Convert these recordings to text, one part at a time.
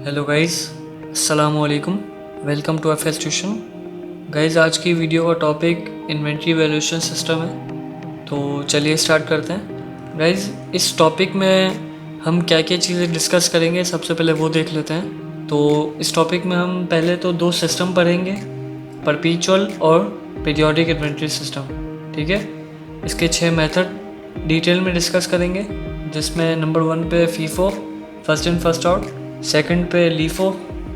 Hello guys, अस्सलाम वालेकुम। Welcome to F S tuition. Guys, आज की वीडियो का टॉपिक इन्वेंट्री वैल्यूएशन सिस्टम है। तो चलिए स्टार्ट करते हैं। गाइस, इस टॉपिक में हम क्या क्या चीज़ें डिस्कस करेंगे, सबसे पहले वो देख लेते हैं। तो इस टॉपिक में हम पहले तो दो सिस्टम पढ़ेंगे, परपीचुअल और पीरियोडिक इन्वेंट्री सिस्टम। ठीक है, इसके 6 मेथड डिटेल में डिस्कस करेंगे, जिसमें नंबर 1 पे FIFO, first in first out, second पे LIFO,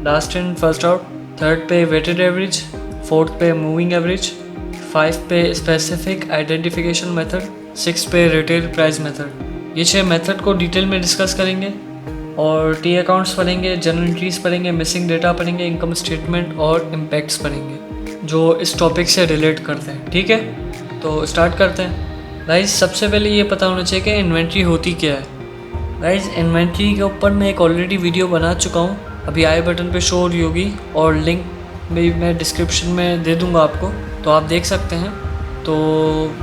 last in first out, third पे वेटेड एवरेज, फोर्थ पे मूविंग एवरेज, 5 पे स्पेसिफिक आइडेंटिफिकेशन मेथड, 6 पे रिटेल प्राइस मेथड। ये 6 मेथड को डिटेल में डिस्कस करेंगे और टी अकाउंट्स पढ़ेंगे, जर्नल एंट्रीज पढ़ेंगे, मिसिंग डेटा पढ़ेंगे, इनकम स्टेटमेंट और इम्पैक्ट्स पढ़ेंगे जो इस टॉपिक से रिलेट करते हैं। ठीक है, तो स्टार्ट करते हैं। गाइस, सबसे पहले ये पता होना चाहिए कि इन्वेंट्री होती क्या है। गाइस, इन्वेंट्री के ऊपर मैं एक ऑलरेडी वीडियो बना चुका हूँ, अभी आई बटन पे शो हो रही होगी और लिंक भी मैं डिस्क्रिप्शन में दे दूँगा आपको, तो आप देख सकते हैं। तो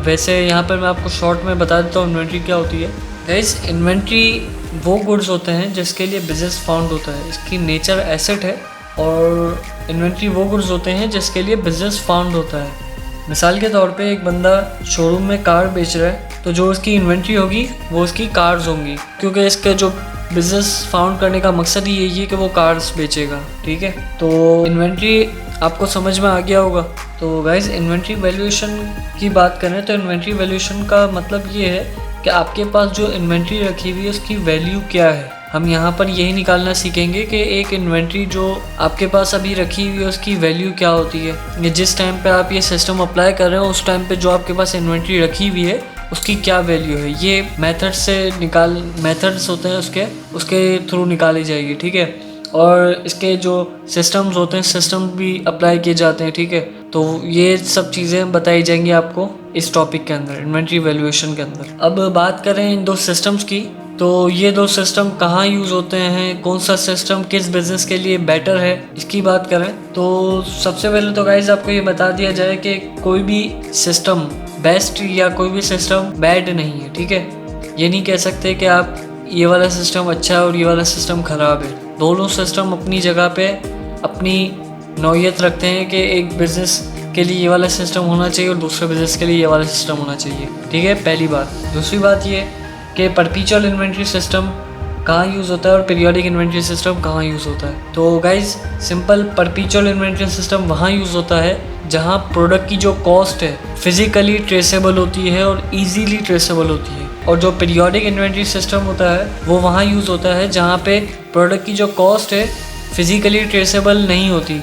वैसे यहाँ पर मैं आपको शॉर्ट में बता देता हूँ इन्वेंट्री क्या होती है। गाइस, इन्वेंट्री वो गुड्स होते हैं जिसके लिए बिजनेस फाउंड होता है, इसकी नेचर एसेट है। और इन्वेंट्री वो गुड्स होते हैं जिसके लिए बिजनेस फाउंड होता है। मिसाल के तौर पे एक बंदा शोरूम में कार बेच रहा है, तो जो उसकी इन्वेंट्री होगी वो उसकी कार्स होंगी, क्योंकि इसके जो बिजनेस फाउंड करने का मकसद ही यही है कि वो कार्स बेचेगा। ठीक है, तो इन्वेंट्री आपको समझ में आ गया होगा। तो गाइस, इन्वेंट्री वैल्यूएशन की बात करें तो इन्वेंट्री वैल्यूएशन का मतलब ये है कि आपके पास जो इन्वेंट्री रखी हुई है उसकी वैल्यू क्या है। हम यहाँ पर यही निकालना सीखेंगे कि एक इन्वेंट्री जो आपके पास अभी रखी हुई है उसकी वैल्यू क्या होती है। ये जिस टाइम पे आप ये सिस्टम अप्लाई कर रहे हो उस टाइम पे जो आपके पास इन्वेंट्री रखी हुई है उसकी क्या वैल्यू है, ये मेथड्स होते हैं उसके थ्रू निकाली जाएगी। ठीक है, और इसके जो सिस्टम्स होते हैं, सिस्टम भी अप्लाई किए जाते हैं। ठीक है, तो ये सब चीज़ें बताई जाएंगी आपको इस टॉपिक के अंदर, इन्वेंट्री वैल्यूएशन के अंदर। अब बात करें इन दो सिस्टम्स की, तो ये दो सिस्टम कहाँ यूज़ होते हैं, कौन सा सिस्टम किस बिज़नेस के लिए बेटर है, इसकी बात करें तो सबसे पहले तो गाइज आपको ये बता दिया जाए कि कोई भी सिस्टम बेस्ट या कोई भी सिस्टम बैड नहीं है। ठीक है, ये नहीं कह सकते कि आप ये वाला सिस्टम अच्छा है और ये वाला सिस्टम ख़राब है। दोनों सिस्टम अपनी जगह पे अपनी नौयत रखते हैं कि एक बिज़नेस के लिए ये वाला सिस्टम होना चाहिए और दूसरे बिज़नेस के लिए ये वाला सिस्टम होना चाहिए। ठीक है, पहली बात। दूसरी बात ये कि परपीचुअल इन्वेंट्री सिस्टम कहाँ यूज़ होता है और पीरियोडिक इन्वेंट्री सिस्टम कहाँ यूज़ होता है। तो गाइज, सिंपल परपीचुअल इन्वेंट्री सिस्टम वहाँ यूज़ होता है जहाँ प्रोडक्ट की जो कॉस्ट है फिजिकली ट्रेसेबल होती है और इजीली ट्रेसेबल होती है। और जो पीरियोडिक इन्वेंट्री सिस्टम होता है वो वहाँ यूज़ होता है जहाँ पे प्रोडक्ट की जो कॉस्ट है फिजिकली ट्रेसेबल नहीं होती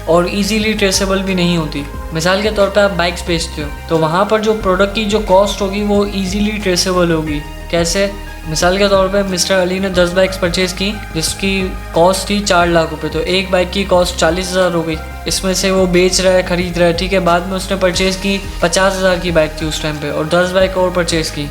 और इजीली ट्रेसेबल भी नहीं होती। मिसाल के तौर पे आप बाइक्स बेचते हो, तो वहाँ पर जो प्रोडक्ट की जो कॉस्ट होगी वो इजीली ट्रेसेबल होगी। कैसे? मिसाल के तौर पे मिस्टर अली ने 10 बाइक्स परचेज़ की जिसकी कॉस्ट थी 4 लाख रुपए, तो एक बाइक की कॉस्ट 40,000 हो गई। इसमें से वो बेच रहा है, ख़रीद रहा है। ठीक है, बाद में उसने परचेज़ की 50,000 की बाइक थी उस टाइम पे और 10 बाइक और परचेज़ की,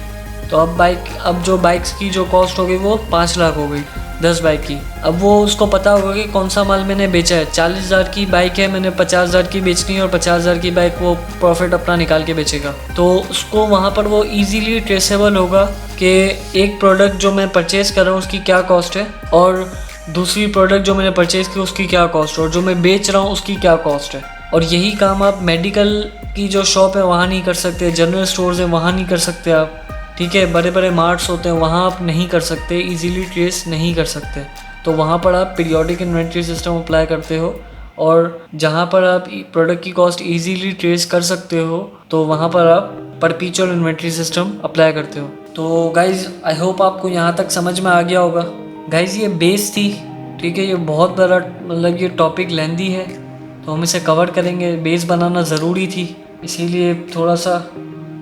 तो अब जो बाइक्स की जो कॉस्ट हो गई वो 5 लाख हो गई 10 बाइक की। अब वो उसको पता होगा कि कौन सा माल मैंने बेचा है। 40,000 की बाइक है, मैंने 50,000 की बेचनी है और 50,000 की बाइक वो प्रॉफिट अपना निकाल के बेचेगा। तो उसको वहाँ पर वो इजीली ट्रेसेबल होगा कि एक प्रोडक्ट जो मैं परचेज़ कर रहा हूँ उसकी क्या कॉस्ट है और दूसरी प्रोडक्ट जो मैंने परचेज़ की उसकी क्या कॉस्ट है और जो मैं बेच रहा हूँ उसकी क्या कॉस्ट है। और यही काम आप मेडिकल की जो शॉप है वहाँ नहीं कर सकते, जनरल स्टोर्स है वहाँ नहीं कर सकते आप। ठीक है, बड़े बड़े मार्ट्स होते हैं वहाँ आप नहीं कर सकते, इजीली ट्रेस नहीं कर सकते। तो वहाँ पर आप पीरियोडिक इन्वेंट्री सिस्टम अप्लाई करते हो और जहाँ पर आप प्रोडक्ट की कॉस्ट इजीली ट्रेस कर सकते हो तो वहाँ पर आप परपीचुअल इन्वेंट्री सिस्टम अप्लाई करते हो। तो गाइज़, आई होप आपको यहाँ तक समझ में आ गया होगा। गाइज़, ये बेस थी। ठीक है, ये बहुत बड़ा मतलब ये टॉपिक लेंदी है तो हम इसे कवर करेंगे। बेस बनाना ज़रूरी थी, इसीलिए थोड़ा सा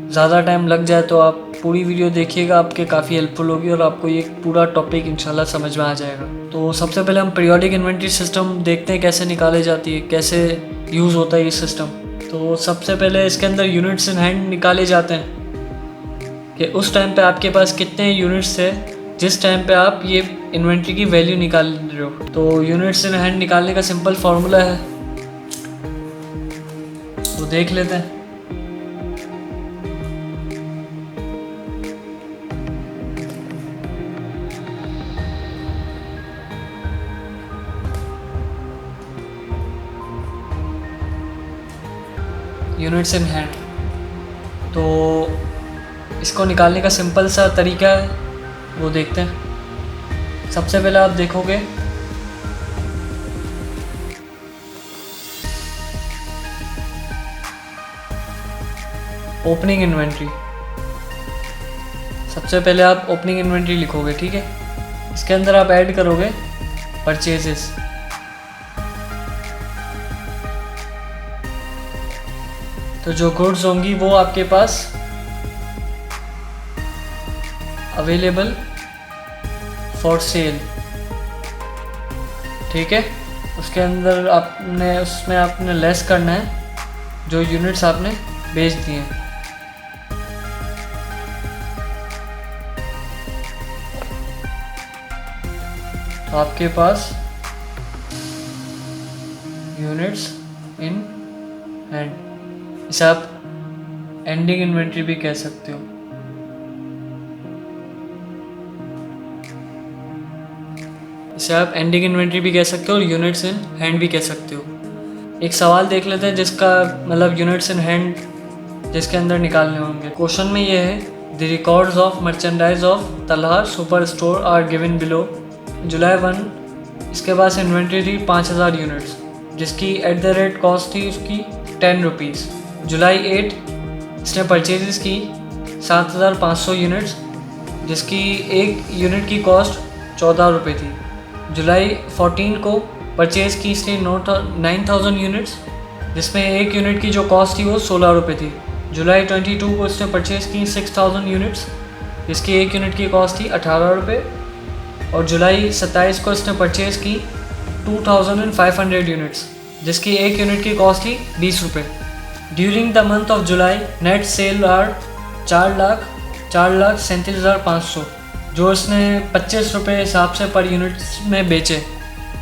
ज़्यादा टाइम लग जाए तो आप पूरी वीडियो देखिएगा, आपके काफ़ी हेल्पफुल होगी और आपको ये पूरा टॉपिक इंशाल्लाह समझ में आ जाएगा। तो सबसे पहले हम पीरियोडिक इन्वेंट्री सिस्टम देखते हैं कैसे निकाले जाती है, कैसे यूज़ होता है ये सिस्टम। तो सबसे पहले इसके अंदर यूनिट्स इन हैंड निकाले जाते हैं कि उस टाइम पे आपके पास कितने यूनिट्स थे जिस टाइम पे आप ये इन्वेंट्री की वैल्यू निकाल रहे हो। तो यूनिट्स इन हैंड निकालने का सिंपल फार्मूला है, तो देख लेते हैं। Units in hand. तो इसको निकालने का सिंपल सा तरीका है, वो देखते हैं। सबसे पहले आप देखोगे ओपनिंग इन्वेंट्री। सबसे पहले आप ओपनिंग इन्वेंट्री लिखोगे, ठीक है। इसके अंदर आप ऐड करोगे परचेजेस। तो जो गुड्स होंगी वो आपके पास अवेलेबल फॉर सेल, ठीक है। उसके अंदर उसमें आपने लेस करना है जो यूनिट्स आपने बेच दिए हैं। तो आपके पास यूनिट्स इन हैंड, इसे आप एंडिंग इन्वेंट्री भी कह सकते हो। इसे आप एंडिंग इन्वेंट्री भी कह सकते हो और यूनिट्स इन हैंड भी कह सकते हो। एक सवाल देख लेते हैं जिसका मतलब यूनिट्स इन हैंड जिसके अंदर निकालने होंगे। क्वेश्चन में ये है, the records of merchandise of तलहार super store are given below. जुलाई 1 इसके पास इन्वेंट्री थी 5000 यूनिट्स, जिसकी एट द रेट कॉस्ट थी उसकी 10 रुपीज़। जुलाई 8 इसने परचेजेस की 7500 यूनिट्स, जिसकी एक यूनिट की कॉस्ट 14 रुपये थी। जुलाई 14 को परचेज़ की इसने 9000 यूनिट्स, जिसमें एक यूनिट की जो कॉस्ट थी वो 16 रुपये थी। जुलाई 22 को इसने परचेज़ की 6000 यूनिट्स, जिसकी एक यूनिट की कॉस्ट थी 18 रुपये। और जुलाई 27 को इसने परचेज़ की 2500 यूनिट्स, जिसकी एक यूनिट की कॉस्ट थी 20 रुपये। During the month of July net sale are 4,37,500, जो इसने 25 रुपये हिसाब से पर यूनिट में बेचे।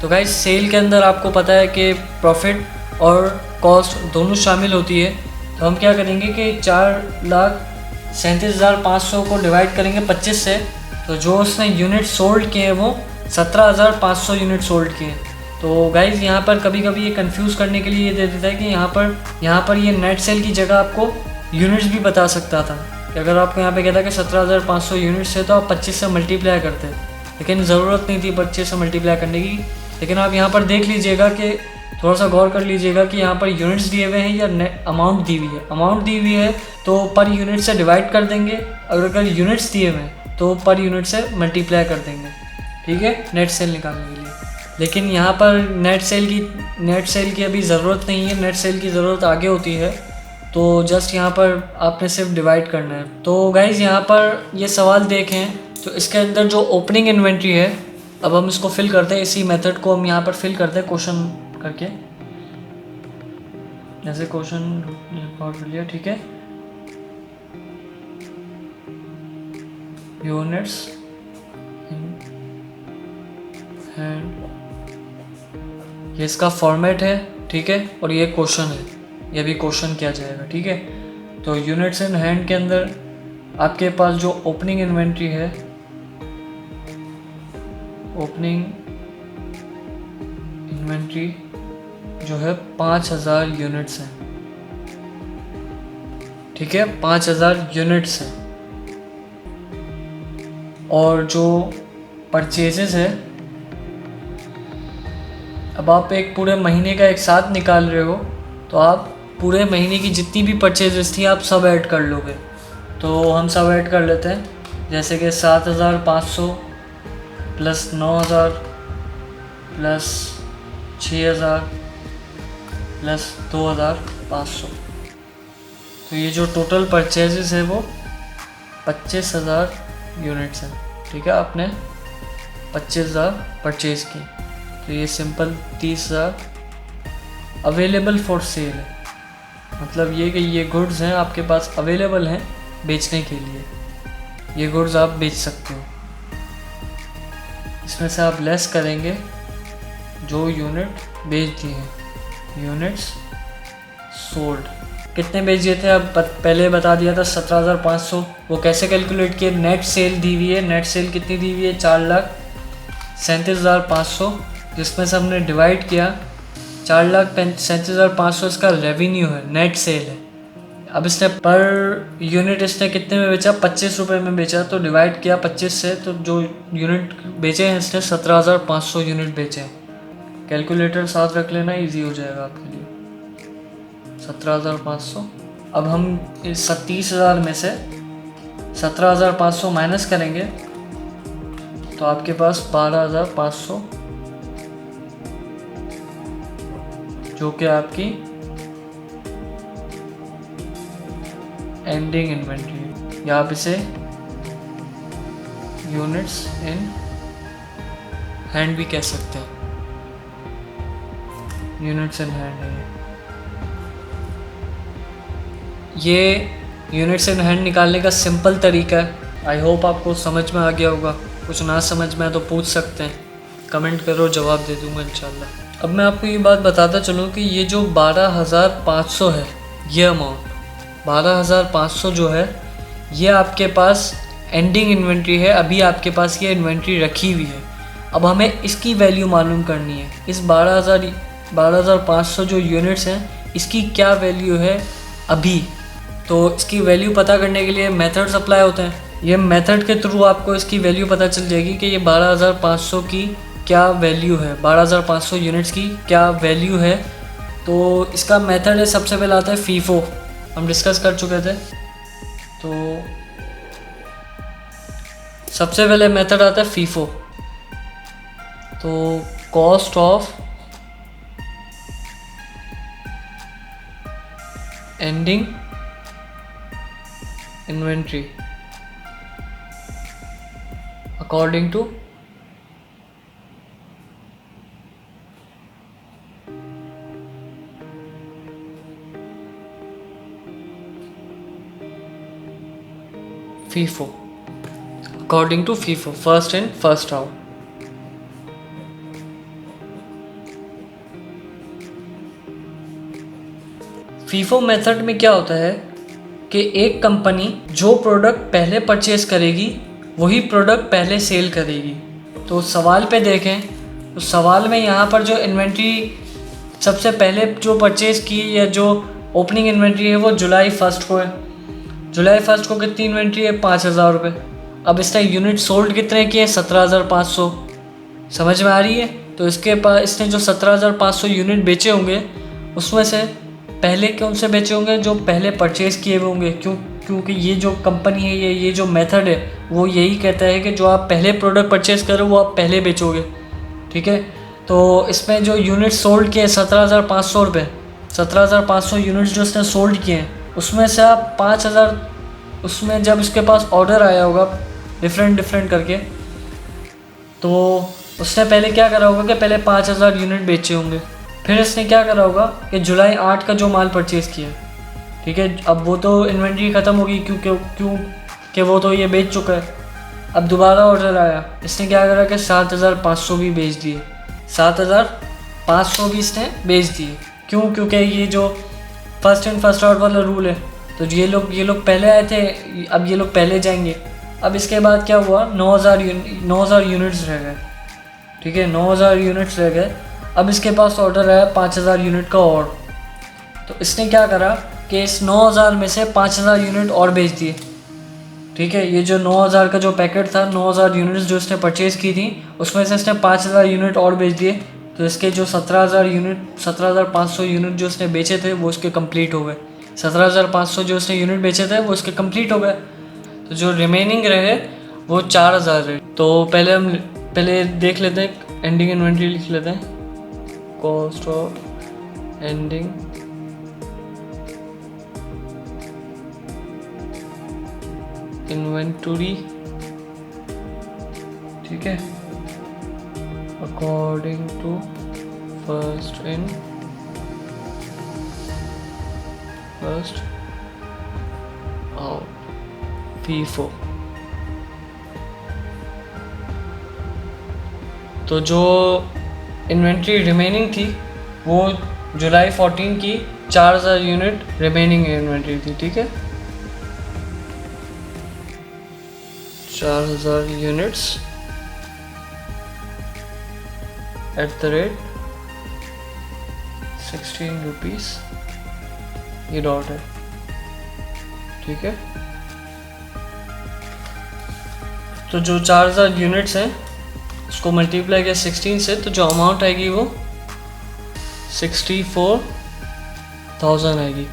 तो गाइस सेल के अंदर आपको पता है कि प्रॉफिट और कॉस्ट दोनों शामिल होती है। तो हम क्या करेंगे कि 4,37,500 को डिवाइड करेंगे 25 से, तो जो उसने यूनिट सोल्ड किए हैं वो 17,500 यूनिट सोल्ड किए हैं। तो गाइज़ यहाँ पर कभी कभी ये कंफ्यूज करने के लिए ये दे देता है कि यहाँ पर ये नेट सेल की जगह आपको यूनिट्स भी बता सकता था कि अगर आपको यहाँ पे कहता कि 17,500 यूनिट्स है तो आप 25 से मल्टीप्लाई करते, लेकिन ज़रूरत नहीं थी 25 से मल्टीप्लाई करने की। लेकिन आप यहाँ पर देख लीजिएगा कि थोड़ा सा गौर कर लीजिएगा कि यहाँ पर यूनिट्स दिए हुए हैं या अमाउंट दी हुई है। अमाउंट दी हुई है तो पर यूनिट से डिवाइड कर देंगे, अगर यूनिट्स दिए हुए हैं तो पर यूनिट से मल्टीप्लाई कर देंगे, ठीक है, नेट सेल निकालने के लिए। लेकिन यहाँ पर नेट सेल की अभी ज़रूरत नहीं है, नेट सेल की ज़रूरत आगे होती है। तो जस्ट यहाँ पर आपने सिर्फ डिवाइड करना है। तो गाइज़ यहाँ पर ये सवाल देखें तो इसके अंदर जो ओपनिंग इन्वेंट्री है, अब हम इसको फिल करते हैं। इसी मेथड को हम यहाँ पर फिल करते हैं क्वेश्चन करके। जैसे क्वेश्चन रिकॉर्ड कर लिया, ठीक है। यूनिट्स इन हैंड, ये इसका फॉर्मेट है, ठीक है। और ये क्वेश्चन है, ये भी क्वेश्चन किया जाएगा, ठीक है। तो यूनिट्स इन हैंड के अंदर आपके पास जो ओपनिंग इन्वेंट्री है, ओपनिंग इन्वेंट्री जो है 5000 यूनिट्स हैं, ठीक है, 5000 यूनिट्स हैं। और जो परचेजेस है, अब आप एक पूरे महीने का एक साथ निकाल रहे हो तो आप पूरे महीने की जितनी भी परचेजेस थी आप सब ऐड कर लोगे। तो हम सब ऐड कर लेते हैं, जैसे कि 7500 प्लस 9000 प्लस 6000 प्लस 2500। तो ये जो टोटल परचेजेस है वो 25,000 यूनिट्स हैं, ठीक है। आपने 25,000 परचेज़ की, तो ये सिंपल 30,000 अवेलेबल फॉर सेल है। मतलब ये कि ये गुड्स हैं आपके पास अवेलेबल हैं बेचने के लिए, ये गुड्स आप बेच सकते हो। इसमें से आप लेस करेंगे जो यूनिट बेच दिए हैं, यूनिट्स सोल्ड। कितने बेच दिए थे अब पहले बता दिया था 17,500। वो कैसे कैलकुलेट किए, नेट सेल दी हुई है। नेट सेल कितनी दी हुई है, 4,37,500, जिसमें से हमने डिवाइड किया 4,37,500 इसका रेवेन्यू है, नेट सेल है, अब इसने पर यूनिट इसने कितने में बेचा, 25 रुपये में बेचा, तो डिवाइड किया 25 से, तो जो यूनिट बेचे हैं इसने 17,500 यूनिट बेचे हैं। कैलकुलेटर साथ रख लेना, इजी हो जाएगा आपके लिए। 17,500। अब हम इस 30,000 में से 17,500 माइनस करेंगे तो आपके पास 12,500, जो कि आपकी एंडिंग इन्वेंट्री है, या आप इसे यूनिट्स इन हैंड भी कह सकते हैं। यूनिट्स इन हैंड है ये यूनिट्स इन हैंड निकालने का सिंपल तरीका है। आई होप आपको समझ में आ गया होगा। कुछ ना समझ में आए तो पूछ सकते हैं, कमेंट करो, जवाब दे दूंगा इंशाल्लाह। अब मैं आपको ये बात बताता चलूँ कि ये जो 12,500 है, ये अमाउंट 12,500 जो है, ये आपके पास एंडिंग इन्वेंट्री है। अभी आपके पास ये इन्वेंट्री रखी हुई है। अब हमें इसकी वैल्यू मालूम करनी है। इस 12,500 जो यूनिट्स हैं, इसकी क्या वैल्यू है अभी। तो इसकी वैल्यू पता करने के लिए मेथड्स अप्लाई होते हैं। ये मेथड के थ्रू आपको इसकी वैल्यू पता चल जाएगी कि ये 12,500 की क्या वैल्यू है, 12,500 यूनिट्स की क्या वैल्यू है। तो इसका मेथड है, सबसे पहले आता है फीफो, हम डिस्कस कर चुके थे। तो सबसे पहले मेथड आता है फीफो। तो cost of ending inventory according to FIFO, according to FIFO, first in first out। FIFO method में क्या होता है कि एक कंपनी जो प्रोडक्ट पहले परचेज करेगी वही प्रोडक्ट पहले सेल करेगी। तो सवाल पे देखें तो सवाल में यहाँ पर जो इन्वेंट्री सबसे पहले जो परचेज़ की या जो ओपनिंग इन्वेंट्री है वो जुलाई 1 को है। जुलाई 1 को कितनी इन्वेंट्री है, 5,000 रुपये। अब इसने यूनिट सोल्ड कितने किए, 17,500। समझ में आ रही है। तो इसके पास इसने जो 17,500 यूनिट बेचे होंगे उसमें से पहले कौन से बेचे होंगे, जो पहले परचेज़ किए हुए होंगे। क्योंकि ये जो कंपनी है, ये जो मेथड है वो यही कहता है कि जो आप पहले प्रोडक्ट परचेज़ करो वो आप पहले बेचोगे। ठीक है। तो इसमें जो यूनिट सोल्ड किए 17,500 रुपये, 17,500 यूनिट्स जो इसने सोल्ड किए हैं उसमें से आप 5,000, उसमें जब इसके पास ऑर्डर आया होगा डिफरेंट करके, तो उसने पहले क्या करा होगा कि पहले 5,000 यूनिट बेचे होंगे। फिर इसने क्या करा होगा कि जुलाई 8 का जो माल परचेज़ किया, ठीक है, अब वो तो इन्वेंट्री ख़त्म होगी क्योंकि वो तो ये बेच चुका है। अब दोबारा ऑर्डर आया, इसने क्या करा कि 7,500 भी बेच दिए, 7,500 भी इसने बेच दिए। क्योंकि ये जो फर्स्ट इन फर्स्ट आउट वाला रूल है। तो ये लोग पहले आए थे, अब ये लोग पहले जाएंगे। अब इसके बाद क्या हुआ, 9,000 यूनिट्स रह गए। ठीक है, 9,000 यूनिट्स रह गए। अब इसके पास ऑर्डर आया 5,000 यूनिट का और। तो इसने क्या करा कि इस 9,000 में से 5,000 यूनिट और बेच दिए। ठीक है, ये जो 9,000 का जो पैकेट था, 9,000 यूनिट्स जो इसने परचेज़ की थी उसमें से इसने 5,000 यूनिट और बेच दिए। तो इसके जो 17,500 यूनिट जो इसने बेचे थे वो इसके कंप्लीट हो गए। 17,500 जो इसने यूनिट बेचे थे वो इसके कंप्लीट हो गए। तो जो रिमेनिंग रहे वो 4,000 रहे। तो पहले देख लेते हैं, एंडिंग इन्वेंट्री लिख लेते हैं। कॉस्ट ऑफ एंडिंग इन्वेंटरी, ठीक है, according to first in first out, FIFO। तो जो इन्वेंट्री रिमेनिंग थी वो जुलाई 14 की 4,000 यूनिट रिमेनिंग इन्वेंट्री थी। ठीक है, 4,000 units at the rate 16 rupees, ये डॉट है। ठीक है। तो जो 4000 यूनिट्स हैं उसको मल्टीप्लाई किया 16 से, तो जो अमाउंट आएगी वो 64,000 आएगी।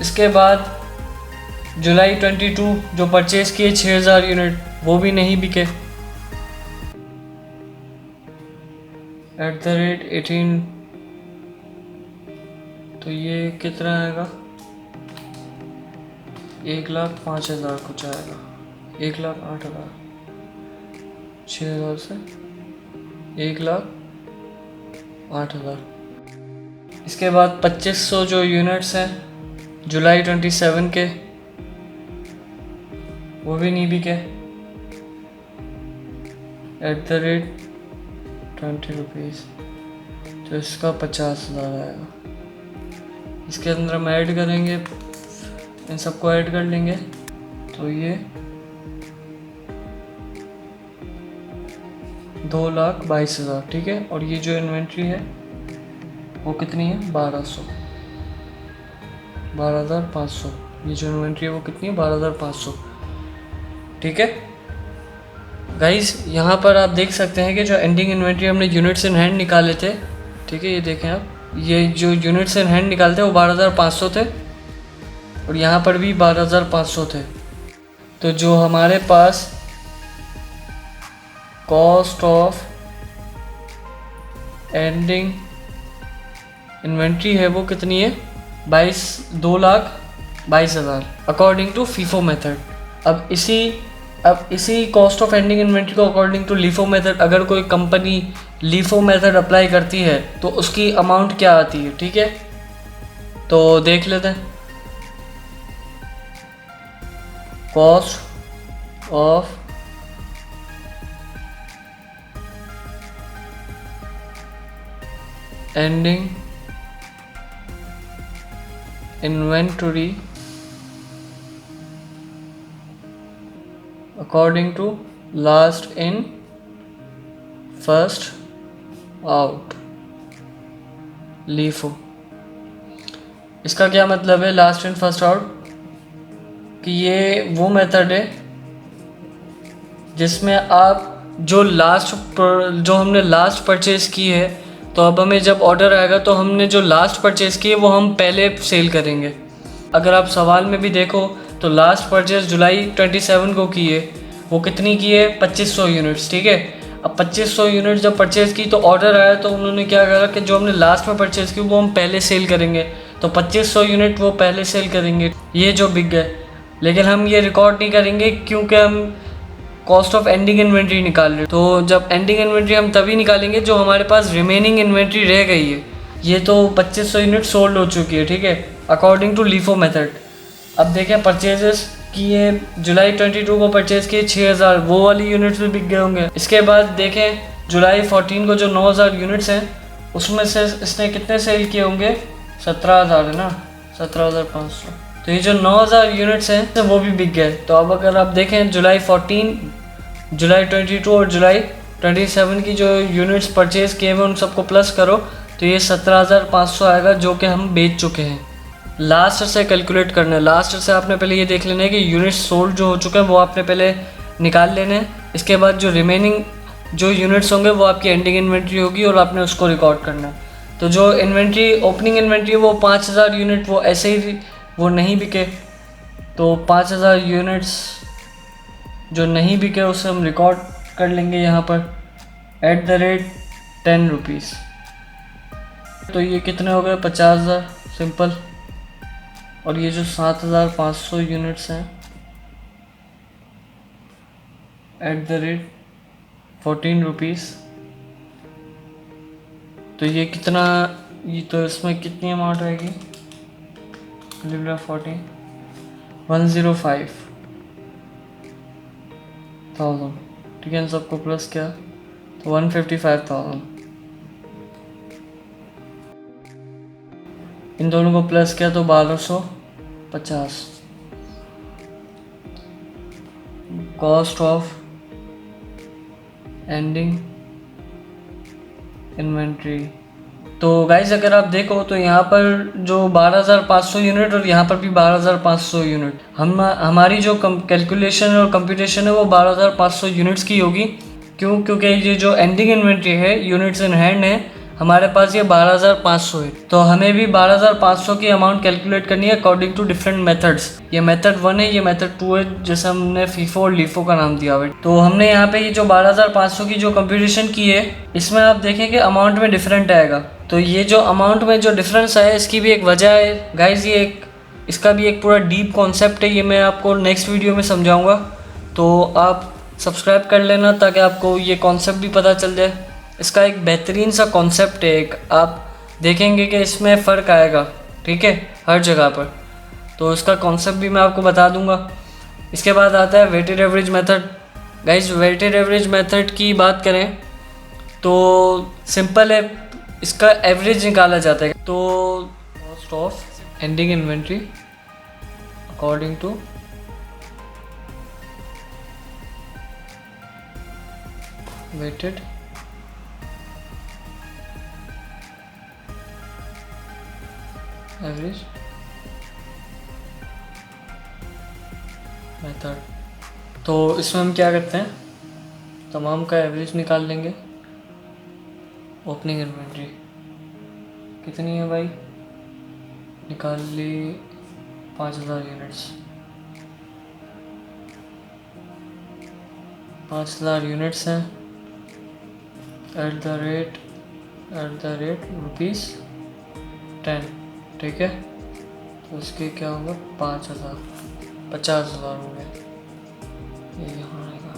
इसके बाद जुलाई 22 जो परचेज़ किए 6000 यूनिट, वो भी नहीं बिके। @18, तो ये कितना आएगा, 1,05,000 कुछ आएगा, 1,08,000, 6000 से 1,08,000। इसके बाद 2500 जो यूनिट्स हैं जुलाई 27 के, वो भी नहीं बिके। ₹20, तो इसका 50,000 आएगा। इसके अंदर हम ऐड करेंगे, इन सबको ऐड कर लेंगे, तो ये 2,22,000, ठीक है। और ये जो इन्वेंट्री है वो कितनी है, 12,500। ये जो इन्वेंट्री है वो कितनी है, 12,500, ठीक है गाइज। यहाँ पर आप देख सकते हैं कि जो एंडिंग इन्वेंट्री हमने यूनिट्स इन हैंड निकाले थे, ठीक है, ये देखें आप, ये जो यूनिट्स इन हैंड निकालते हैं वो 12,500 थे, और यहाँ पर भी 12,500 थे। तो जो हमारे पास कॉस्ट ऑफ एंडिंग इन्वेंट्री है वो कितनी है, 2,22,000 अकॉर्डिंग टू फीफो मेथड। अब इसी कॉस्ट ऑफ एंडिंग इन्वेंट्री को अकॉर्डिंग टू लीफो मेथड, अगर कोई कंपनी लीफो मेथड अप्लाई करती है तो उसकी अमाउंट क्या आती है, ठीक है, तो देख लेते हैं। Cost of ending inventory according to last in first out, LIFO. इसका क्या मतलब है, लास्ट इन फर्स्ट आउट, कि ये वो मेथड है जिसमें आप जो हमने लास्ट परचेज की है, तो अब हमें जब ऑर्डर आएगा तो हमने जो लास्ट परचेज की है वो हम पहले सेल करेंगे। अगर आप सवाल में भी देखो तो लास्ट परचेज जुलाई 27 को की है, वो कितनी की है, 2500 यूनिट्स, ठीक है। अब 2500 यूनिट जब परचेज़ की तो ऑर्डर आया, तो उन्होंने क्या करा कि जो हमने लास्ट में परचेज़ की वो हम पहले सेल करेंगे, तो 2500 यूनिट वो पहले सेल करेंगे, ये जो बिक गए। लेकिन हम ये रिकॉर्ड नहीं करेंगे क्योंकि हम कॉस्ट ऑफ एंडिंग इन्वेंट्री निकाल रहे हैं। तो जब एंडिंग इन्वेंट्री हम तभी निकालेंगे जो हमारे पास रिमेनिंग इन्वेंट्री रह गई है। ये तो 2500 यूनिट सोल्ड हो चुकी है, ठीक है, अकॉर्डिंग टू लीफो मेथड। अब देखें परचेजेस किए, जुलाई 22 को परचेज़ किए 6000, वो वाली यूनिट्स भी बिक गए होंगे। इसके बाद देखें जुलाई 14 को जो 9000 यूनिट्स हैं उसमें से इसने कितने सेल किए होंगे, 17,000 है ना, 17,500। तो ये जो 9000 यूनिट्स हैं वो भी बिक गए। तो अब अगर आप देखें जुलाई 14, जुलाई 22 और जुलाई 27 की जो यूनिट्स परचेज़ किए हुए उन सबको प्लस करो तो ये 17,500 आएगा, जो कि हम बेच चुके हैं। लास्ट से कैलकुलेट करना है, लास्ट से आपने पहले ये देख लेना है कि यूनिट्स सोल्ड जो हो चुके हैं वो आपने पहले निकाल लेने हैं। इसके बाद जो रिमेनिंग जो यूनिट्स होंगे वो आपकी एंडिंग इन्वेंट्री होगी और आपने उसको रिकॉर्ड करना है। तो जो इन्वेंट्री ओपनिंग इन्वेंट्री वो 5000 यूनिट वो ऐसे ही वो नहीं बिके, तो 5000 यूनिट्स जो नहीं बिके उसे हम रिकॉर्ड कर लेंगे यहाँ पर @10 तो ये कितने हो गए, 50,000 सिंपल। और ये जो 7,500 यूनिट्स हैं @14 तो ये कितना, ये तो इसमें कितनी अमाउंट आएगी, 105,000, ठीक है। इन सबको प्लस किया तो 155,000, इन दोनों को प्लस किया तो 1250। कॉस्ट ऑफ एंडिंग इन्वेंट्री तो गाइज अगर आप देखो तो यहाँ पर जो 12,500 यूनिट और यहाँ पर भी 12,500 यूनिट, हमारी जो कैलकुलेशन और कंप्यूटेशन है वो 12,500 यूनिट्स की होगी। क्यों? क्योंकि ये जो एंडिंग इन्वेंट्री है, यूनिट्स इन हैंड है, हमारे पास ये 12,500 है। तो हमें भी 12,500 की अमाउंट कैलकुलेट करनी है अकॉर्डिंग टू डिफरेंट मेथड्स। ये मेथड 1 है, ये मेथड 2 है, जैसे हमने फीफो और लीफो का नाम दिया हुआ है। तो हमने यहाँ पे ये जो 12,500 की जो कंप्यूटेशन की है, इसमें आप देखें कि अमाउंट में डिफरेंट आएगा। तो ये जो अमाउंट में जो डिफरेंस है, इसकी भी एक वजह है गाइज। इसका भी एक पूरा डीप कॉन्सेप्ट है, ये मैं आपको नेक्स्ट वीडियो में समझाऊंगा। तो आप सब्सक्राइब कर लेना ताकि आपको ये कॉन्सेप्ट भी पता चल जाए। इसका एक बेहतरीन सा कॉन्सेप्ट है, एक आप देखेंगे कि इसमें फ़र्क आएगा, ठीक है, हर जगह पर। तो इसका कॉन्सेप्ट भी मैं आपको बता दूंगा। इसके बाद आता है weighted average method. Guys weighted average method की बात करें तो सिंपल है, इसका एवरेज निकाला जाता है। तो cost of ending inventory according to weighted average method. तो इसमें हम क्या करते हैं, तमाम का एवरेज निकाल लेंगे। ओपनिंग इन्वेंट्री कितनी है भाई, निकाल ली 5,000 यूनिट्स। 5,000 यूनिट्स हैं एट द रेट ₹10, ठीक है। तो उसके क्या होगा, 50,000 हो गए, ये यहाँ आएगा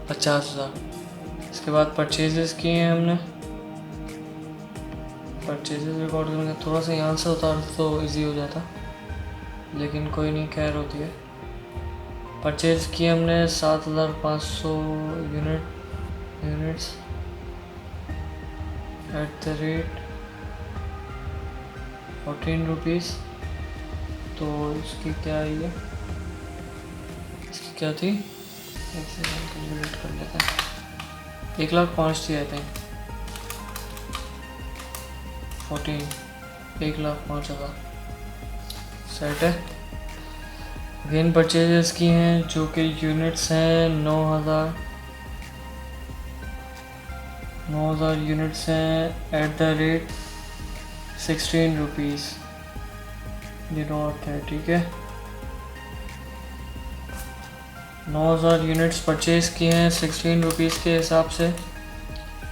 50,000। इसके बाद परचेजेस किए हैं हमने, परचेजेस रिकॉर्ड करेंगे। थोड़ा सा यहाँ से उतार तो इजी हो जाता, लेकिन कोई नहीं, खैर होती है। परचेज किए हमने 7,500 यूनिट्स एट द रेट ₹14। तो इसकी क्या आई है, इसकी क्या थी, एक से कैलकुलेट कर लेते हैं। 1,05,000 थी आई थिंक, 1,05,000 सेट है। अगेन परचेजेस की हैं जो कि यूनिट्स हैं 9,000 यूनिट्स हैं एट द रेट ₹16 है, ठीक है। 9,000 यूनिट्स परचेज किए हैं ₹16 के हिसाब से,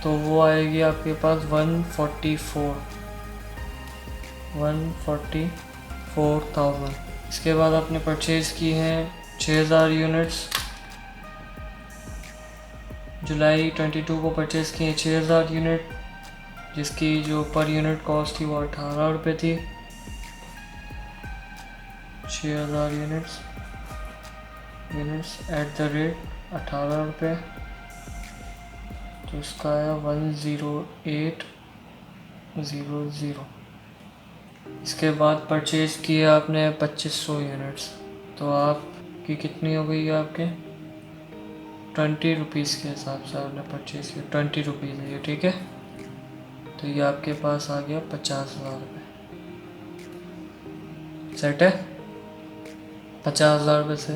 तो वो आएगी आपके पास 144,000। इसके बाद आपने परचेज़ की हैं 6,000 यूनिट्स, जुलाई 22 को परचेज़ किए 6,000 यूनिट, जिसकी जो पर यूनिट कॉस्ट थी वो ₹18 थी। 6,000 यूनिट्स एट द रेट ₹18, तो इसका आया 10800। इसके बाद परचेज़ किया आपने 2,500 यूनिट्स, तो आपकी कितनी हो गई है, आपके ₹20 के हिसाब से आपने परचेज़ किया, ₹20 है ये, ठीक है। तो ये आपके पास आ गया 50,000 रुपये, सेट है। 50,000 रुपये से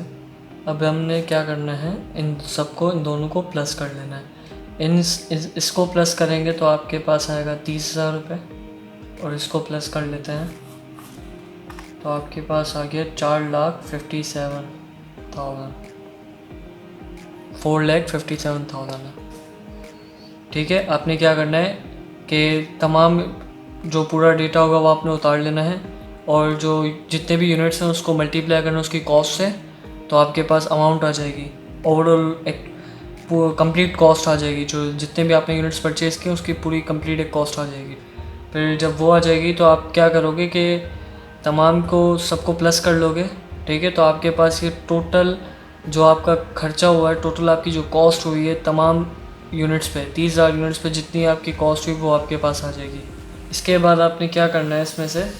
अब हमने क्या करना है, इन दोनों को प्लस कर लेना है। इसको प्लस करेंगे तो आपके पास आएगा 30,000 रुपये, और इसको प्लस कर लेते हैं तो आपके पास आ गया 4,57,000 है, ठीक है। आपने क्या करना है कि तमाम जो पूरा डेटा होगा वो आपने उतार लेना है, और जो जितने भी यूनिट्स हैं उसको मल्टीप्लाई करना उसकी कॉस्ट से, तो आपके पास अमाउंट आ जाएगी, ओवरऑल एक कंप्लीट कॉस्ट आ जाएगी। जो जितने भी आपने यूनिट्स परचेज़ किए उसकी पूरी कंप्लीट एक कॉस्ट आ जाएगी। फिर जब वो आ जाएगी तो आप क्या करोगे कि तमाम को सबको प्लस कर लोगे, ठीक है। तो आपके पास ये टोटल जो आपका खर्चा हुआ है, टोटल आपकी जो कॉस्ट हुई है तमाम यूनिट्स पे, 30,000 यूनिट्स पे जितनी आपकी कॉस्ट हुई वो आपके पास आ जाएगी। इसके बाद आपने क्या करना है, इसमें से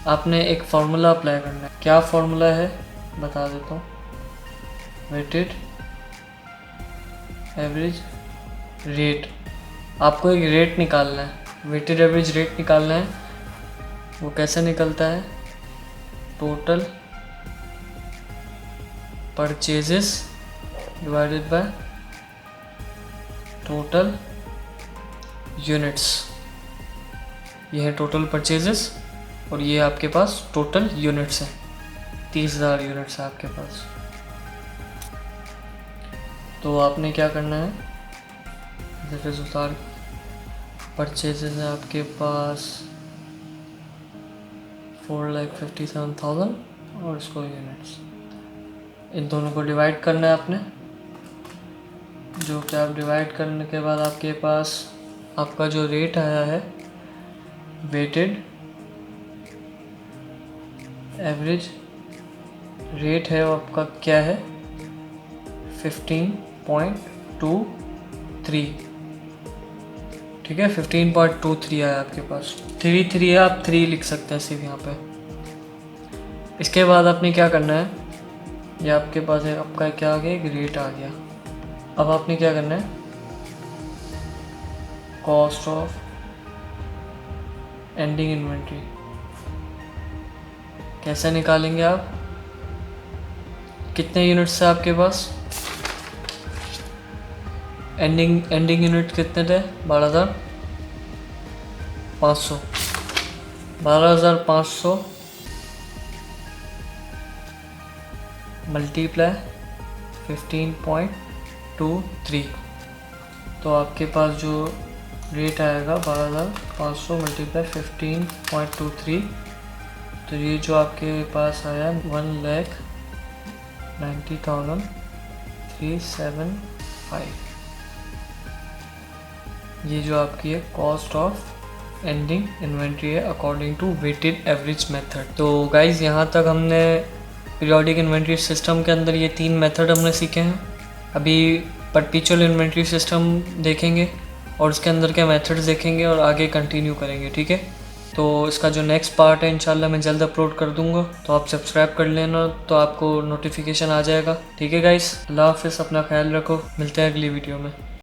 आपने एक फार्मूला अप्लाई करना है। क्या फार्मूला है बता देता हूँ, वेटेड एवरेज रेट, आपको एक रेट निकालना है, वेटेड एवरेज रेट निकालना है। वो कैसे निकलता है? Total purchases divided by total units. ये है टोटल परचेजेस और ये आपके पास टोटल यूनिट्स हैं, 30,000 यूनिट्स है आपके पास। तो आपने क्या करना है, जैसे परचेजेस है आपके पास 4,57,000 और इसको यूनिट्स, इन दोनों को डिवाइड करना है आपने। जो कि आप डिवाइड करने के बाद आपके पास आपका जो रेट आया है, वेटेड एवरेज रेट है, वो आपका क्या है? 15.23। ठीक है, 15.23 आया आपके पास। 3 है, आप 3 लिख सकते हैं सिर्फ यहाँ पे। इसके बाद आपने क्या करना है, ये आपके पास है, आपका क्या आ गया? एक रेट आ गया। अब आपने क्या करना है, कॉस्ट ऑफ एंडिंग इन्वेंट्री कैसे निकालेंगे आप? कितने यूनिट्स है आपके पास? एंडिंग यूनिट कितने थे? 12,500। 12,500 मल्टीप्लाई 15.23, तो आपके पास जो रेट आएगा 12,500 मल्टीप्लाई 15.23, तो ये जो आपके पास आया 1,90,375। ये जो आपकी है कॉस्ट ऑफ एंडिंग इन्वेंट्री है according to weighted average method. तो गाइज यहाँ तक हमने पीरियोडिक इन्वेंट्री सिस्टम के अंदर ये 3 मेथड हमने सीखे हैं। अभी परपेचुअल इन्वेंट्री सिस्टम देखेंगे और उसके अंदर के मेथड्स देखेंगे और आगे कंटिन्यू करेंगे। ठीक है, तो इसका जो नेक्स्ट पार्ट है इंशाल्लाह मैं जल्द अपलोड कर दूंगा, तो आप सब्सक्राइब कर लेना, तो आपको नोटिफिकेशन आ जाएगा। ठीक है गाइस, अल्लाह हाफिज़, अपना ख्याल रखो, मिलते हैं अगली वीडियो में।